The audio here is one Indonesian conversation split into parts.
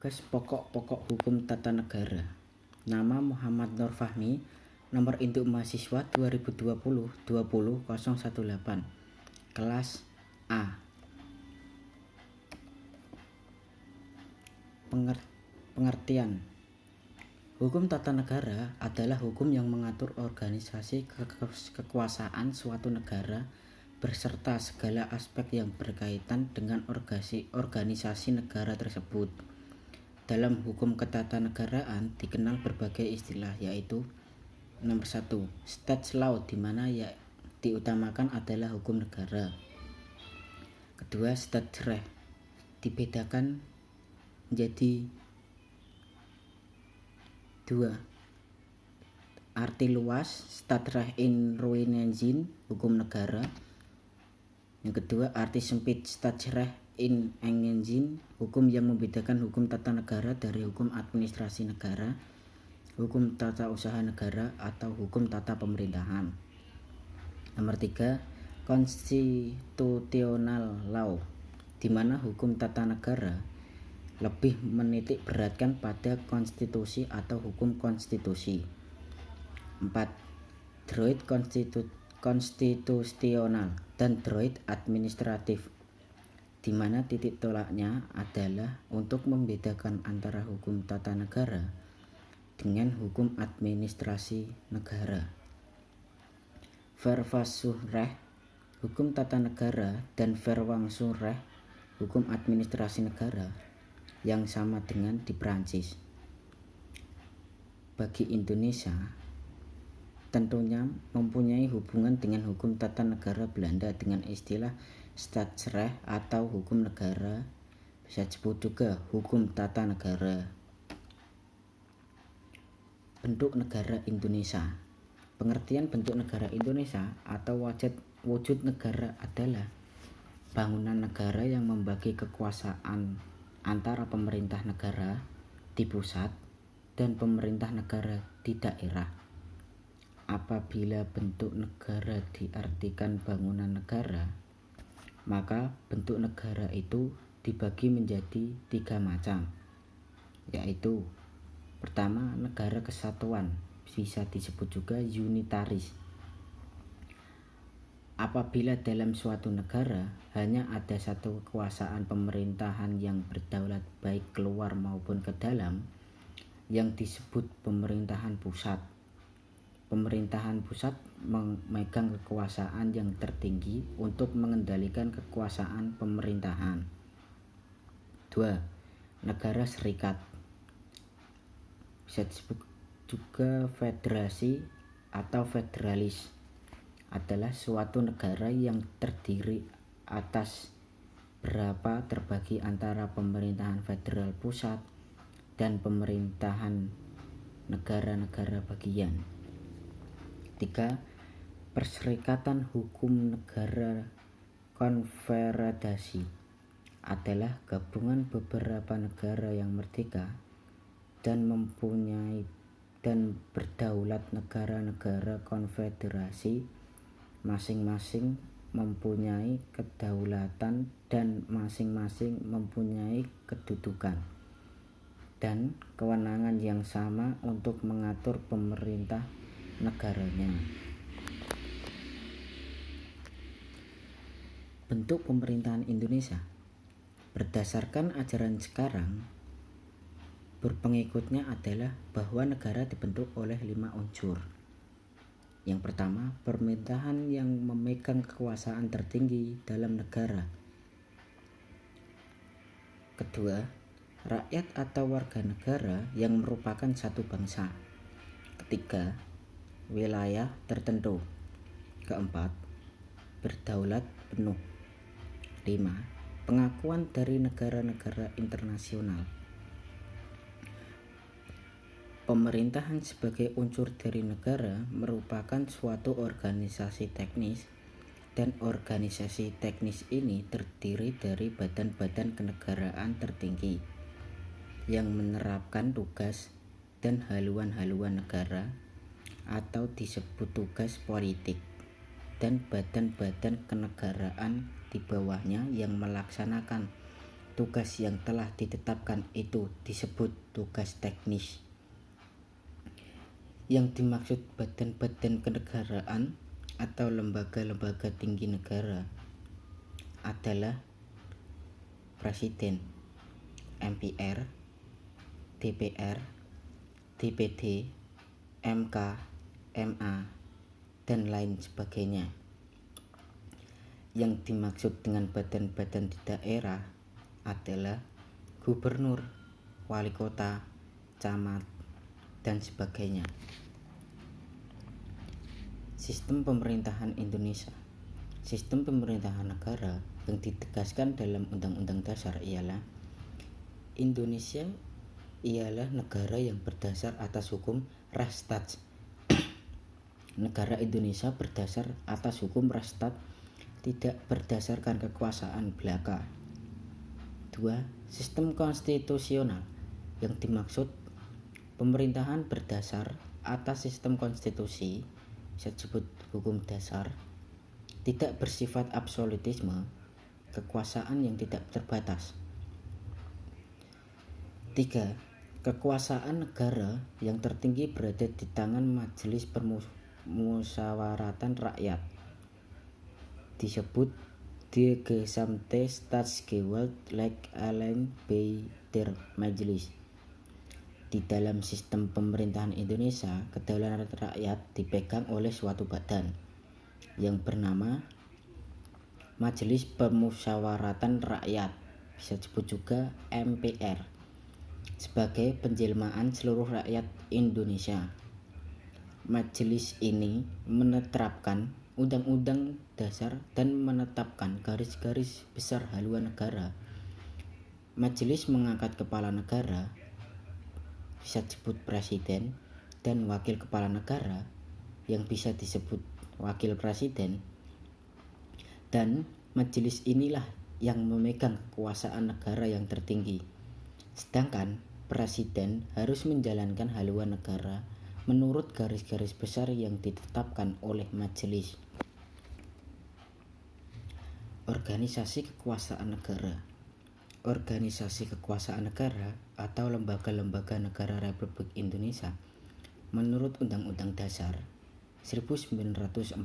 Tugas pokok-pokok hukum tata negara. Nama Muhammad Nur Fahmi, nomor induk mahasiswa 2020-20-018, kelas A. Pengertian. Hukum tata negara adalah hukum yang mengatur organisasi kekuasaan suatu negara berserta segala aspek yang berkaitan dengan organisasi negara tersebut. Dalam hukum ketatanegaraan dikenal berbagai istilah, yaitu nomor 1, state law, di mana diutamakan adalah hukum negara. Kedua, Staatsrecht, dibedakan menjadi 2. Arti luas, Staatsrecht in Ruijnen, hukum negara. Yang kedua, arti sempit, Staatsrecht in Engen, hukum yang membedakan hukum tata negara dari hukum administrasi negara, hukum tata usaha negara, atau hukum tata pemerintahan. Nomor 3, constitutional law, di mana hukum tata negara lebih menitik beratkan pada konstitusi atau hukum konstitusi. 4. Droit konstitusional dan droit administratif, di mana titik tolaknya adalah untuk membedakan antara hukum tata negara dengan hukum administrasi negara. Verfassungsrecht, hukum tata negara, dan Verwaltungsrecht, hukum administrasi negara, yang sama dengan di Prancis. Bagi Indonesia, tentunya mempunyai hubungan dengan hukum tata negara Belanda dengan istilah Staatsrecht atau hukum negara, bisa disebut juga hukum tata negara. Bentuk negara Indonesia. Pengertian bentuk negara Indonesia atau wujud negara adalah bangunan negara yang membagi kekuasaan antara pemerintah negara di pusat dan pemerintah negara di daerah. Apabila bentuk negara diartikan bangunan negara, maka bentuk negara itu dibagi menjadi 3 macam, yaitu pertama, negara kesatuan, bisa disebut juga unitaris. Apabila dalam suatu negara hanya ada satu kekuasaan pemerintahan yang berdaulat baik keluar maupun ke dalam, yang disebut pemerintahan pusat. Pemerintahan pusat memegang kekuasaan yang tertinggi untuk mengendalikan kekuasaan pemerintahan. 2. Negara serikat, bisa disebut juga federasi atau federalis, adalah suatu negara yang terdiri atas berapa terbagi antara pemerintahan federal pusat dan pemerintahan negara-negara bagian. 3. Perserikatan hukum negara konfederasi adalah gabungan beberapa negara yang merdeka dan berdaulat. Negara-negara konfederasi masing-masing mempunyai kedaulatan dan masing-masing mempunyai kedudukan dan kewenangan yang sama untuk mengatur pemerintah negaranya. Bentuk pemerintahan Indonesia berdasarkan ajaran sekarang berpengikutnya adalah bahwa negara dibentuk oleh 5 unsur. Yang pertama, pemerintahan yang memegang kekuasaan tertinggi dalam negara. Kedua, rakyat atau warga negara yang merupakan satu bangsa. Ketiga, wilayah tertentu. Keempat, berdaulat penuh. 5. Pengakuan dari negara-negara internasional. Pemerintahan sebagai unsur dari negara merupakan suatu organisasi teknis, dan organisasi teknis ini terdiri dari badan-badan kenegaraan tertinggi yang menerapkan tugas dan haluan-haluan negara atau disebut tugas politik, dan badan-badan kenegaraan di bawahnya yang melaksanakan tugas yang telah ditetapkan itu disebut tugas teknis. Yang dimaksud badan-badan kenegaraan atau lembaga-lembaga tinggi negara adalah Presiden, MPR, DPR, DPD, MK, MA, dan lain sebagainya. Yang dimaksud dengan badan-badan di daerah adalah gubernur, wali kota, camat, dan sebagainya. Sistem pemerintahan Indonesia. Sistem pemerintahan negara yang ditegaskan dalam Undang-Undang Dasar ialah Indonesia ialah negara yang berdasar atas hukum Reichsstaat. Negara Indonesia berdasar atas hukum Reichsstaat, tidak berdasarkan kekuasaan belaka. 2. Sistem konstitusional. Yang dimaksud pemerintahan berdasar atas sistem konstitusi, bisa disebut hukum dasar, tidak bersifat absolutisme, kekuasaan yang tidak terbatas. 3. Kekuasaan negara yang tertinggi berada di tangan Majelis Permusyawaratan Rakyat, disebut Die gesamte Staatsgewalt liegt allein bei der Majelis. Di dalam sistem pemerintahan Indonesia, kedaulatan rakyat dipegang oleh suatu badan yang bernama Majelis Permusyawaratan Rakyat, bisa disebut juga MPR, sebagai penjelmaan seluruh rakyat Indonesia. Majelis ini menerapkan Undang-Undang Dasar dan menetapkan garis-garis besar haluan negara. Majelis mengangkat kepala negara, bisa disebut presiden, dan wakil kepala negara yang bisa disebut wakil presiden. Dan majelis inilah yang memegang kekuasaan negara yang tertinggi. Sedangkan presiden harus menjalankan haluan negara menurut garis-garis besar yang ditetapkan oleh majelis. Organisasi kekuasaan negara. Organisasi kekuasaan negara atau lembaga-lembaga negara Republik Indonesia menurut Undang-Undang Dasar 1945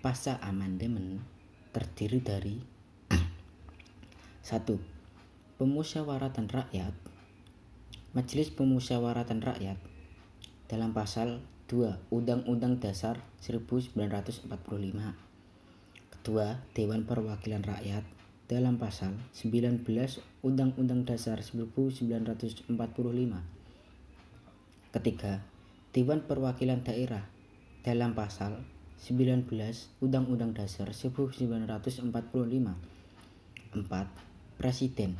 pasca amandemen terdiri dari 1. Pemusyawaratan rakyat. Majelis Pemusyawaratan Rakyat dalam pasal 2 Undang-Undang Dasar 1945. Kedua, Dewan Perwakilan Rakyat dalam pasal 19 Undang-Undang Dasar 1945. Ketiga, Dewan Perwakilan Daerah dalam pasal 19 Undang-Undang Dasar 1945. 4. Presiden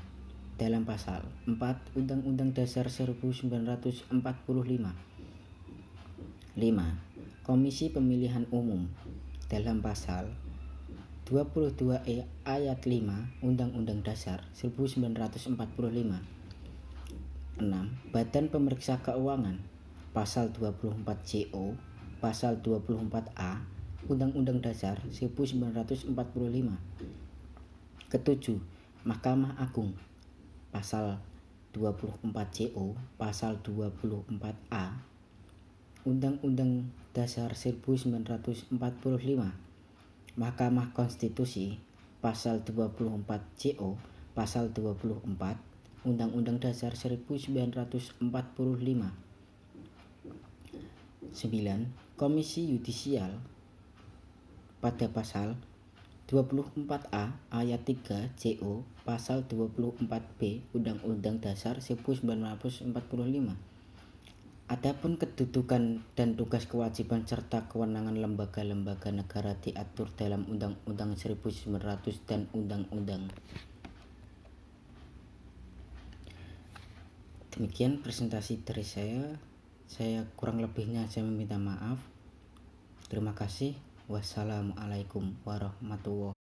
dalam pasal 4 Undang-Undang Dasar 1945. 5. Komisi Pemilihan Umum dalam pasal 22E ayat 5 Undang-Undang Dasar 1945. 6. Badan Pemeriksa Keuangan pasal 24 JO, pasal 24A Undang-Undang Dasar 1945. Ketujuh, Mahkamah Agung pasal 24 JO, pasal 24A Undang-Undang Dasar 1945. Mahkamah Konstitusi pasal 24 JO, pasal 24 Undang-Undang Dasar 1945. 9. Komisi Yudisial pada pasal 24A ayat 3 JO, pasal 24B Undang-Undang Dasar 1945. Adapun kedudukan dan tugas kewajiban serta kewenangan lembaga-lembaga negara diatur dalam Undang-Undang 1900 dan Undang-Undang. Demikian presentasi dari saya. Saya kurang lebihnya saya meminta maaf. Terima kasih. Wassalamualaikum warahmatullahi wabarakatuh.